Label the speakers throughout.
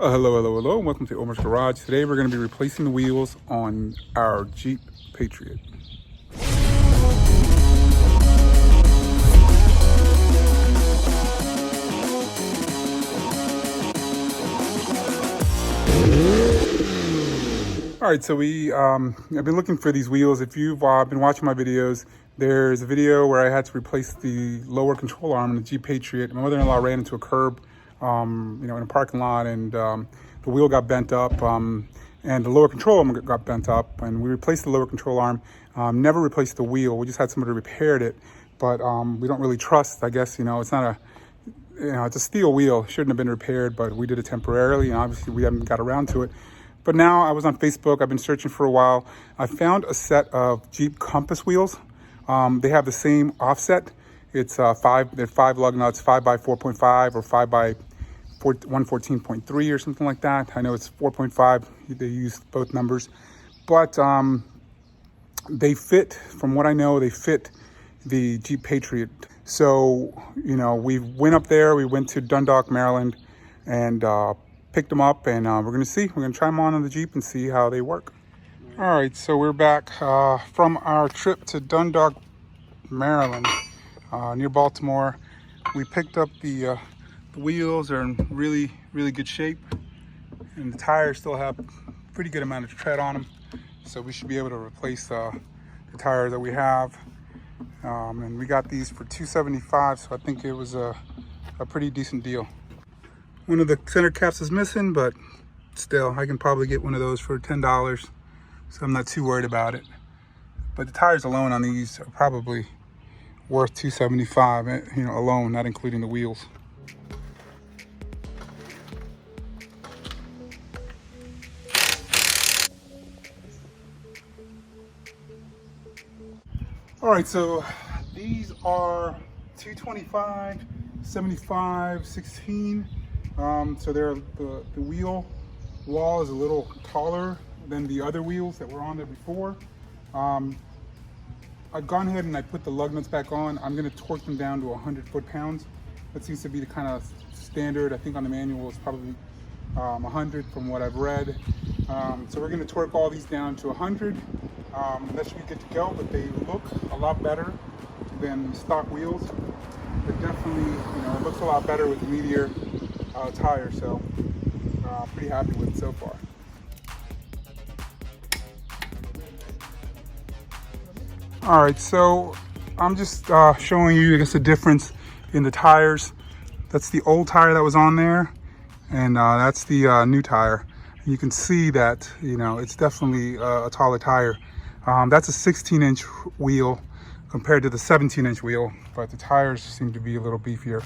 Speaker 1: Hello, and welcome to Omar's Garage. Today we're going to be replacing the wheels on our Jeep Patriot. All right, so I've been looking for these wheels. If you've been watching my videos, there's a video where I had to replace the lower control arm in the Jeep Patriot. My mother-in-law ran into a curb, in a parking lot, and the wheel got bent up, and the lower control arm got bent up, and we replaced the lower control arm. Never replaced the wheel. We just had somebody repaired it, but we don't really trust. I guess it's not it's a steel wheel. It shouldn't have been repaired, but we did it temporarily, and obviously we haven't got around to it. But now I was on Facebook. I've been searching for a while. I found a set of Jeep Compass wheels. They have the same offset. It's they're 5 lug nuts, 5x4.5 or 5x114.3 or something like that. I know it's 4.5. They use both numbers, but they fit. From what I know, they fit the Jeep Patriot. So we went up there. We went to Dundalk, Maryland, and picked them up, and we're gonna try them on the Jeep and see how they work. All right, so we're back from our trip to Dundalk, Maryland, near Baltimore. We picked up the wheels. Are in really good shape, and the tires still have a pretty good amount of tread on them, so we should be able to replace the tires that we have. And we got these for $275, so I think it was a pretty decent deal. One of the center caps is missing, but still, I can probably get one of those for $10, so I'm not too worried about it. But the tires alone on these are probably worth $275, alone, not including the wheels. All right, so these are 225, 75, 16. So the wheel wall is a little taller than the other wheels that were on there before. I've gone ahead and I put the lug nuts back on. I'm going to torque them down to 100 foot-pounds. That seems to be the kind of standard. I think on the manual it's probably 100 from what I've read. So we're going to torque all these down to 100. That should be good to go, but they look a lot better than stock wheels. But definitely, it looks a lot better with the Meteor tire, so pretty happy with it so far. All right, so I'm just showing you, I guess, the difference in the tires. That's the old tire that was on there, and that's the new tire. You can see that it's definitely a taller tire. That's a 16-inch wheel compared to the 17-inch wheel, but the tires seem to be a little beefier.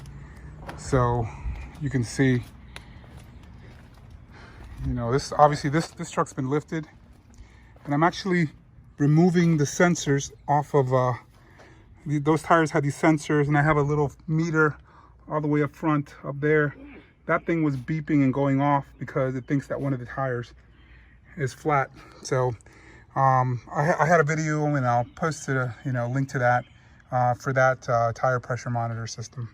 Speaker 1: So you can see, this truck's been lifted, and I'm actually removing the sensors off of those tires. Had these sensors, and I have a little meter all the way up front up there. That thing was beeping and going off because it thinks that one of the tires is flat. So I had a video, and I'll post a link to that for that tire pressure monitor system.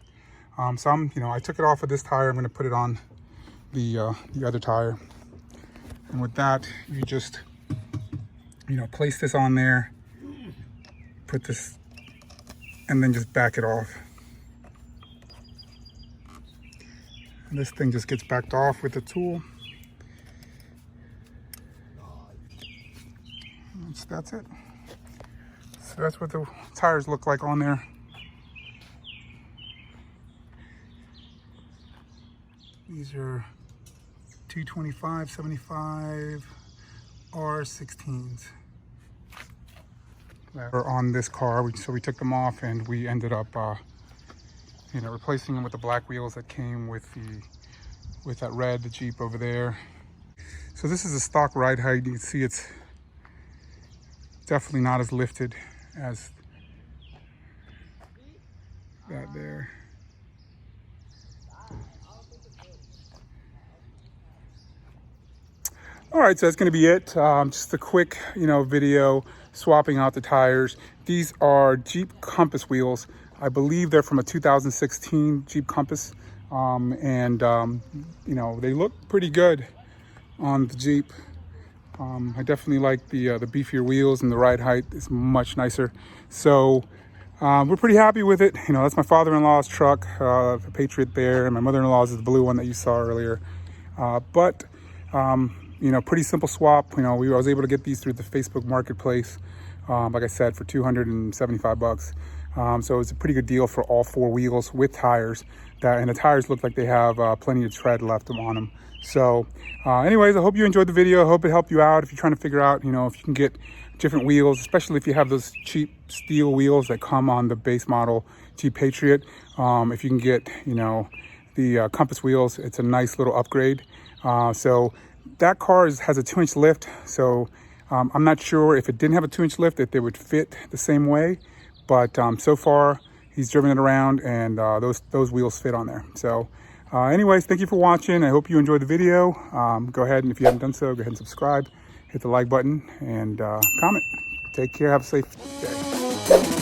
Speaker 1: So I took it off of this tire. I'm going to put it on the other tire, and with that, you just place this on there, put this, and then just back it off. And this thing just gets backed off with the tool. That's it. So that's what the tires look like on there. These are 225, 75 R16s that are on this car. So we took them off, and we ended up replacing them with the black wheels that came with that red, the Jeep over there. So this is a stock ride height. You can see it's definitely not as lifted as that there. All right, so that's going to be it. Just a quick, video swapping out the tires. These are Jeep Compass wheels. I believe they're from a 2016 Jeep Compass. You know, they look pretty good on the Jeep. I definitely like the beefier wheels, and the ride height is much nicer. So we're pretty happy with it. You know, that's my father-in-law's truck, the Patriot there, and my mother-in-law's is the blue one that you saw earlier. You know, pretty simple swap. You know, I was able to get these through the Facebook Marketplace, like I said, for $275. So it's a pretty good deal for all four wheels with tires. And the tires look like they have plenty of tread left on them. So anyways, I hope you enjoyed the video. I hope it helped you out if you're trying to figure out, you know, if you can get different wheels, especially if you have those cheap steel wheels that come on the base model Jeep Patriot. If you can get, you know, the compass wheels, it's a nice little upgrade. So that car has a 2-inch lift. So I'm not sure if it didn't have a 2-inch lift, if they would fit the same way. But so far, he's driven it around, and those wheels fit on there. So anyways, thank you for watching. I hope you enjoyed the video. Go ahead, and if you haven't done so, go ahead and subscribe, hit the like button, and comment. Take care. Have a safe day.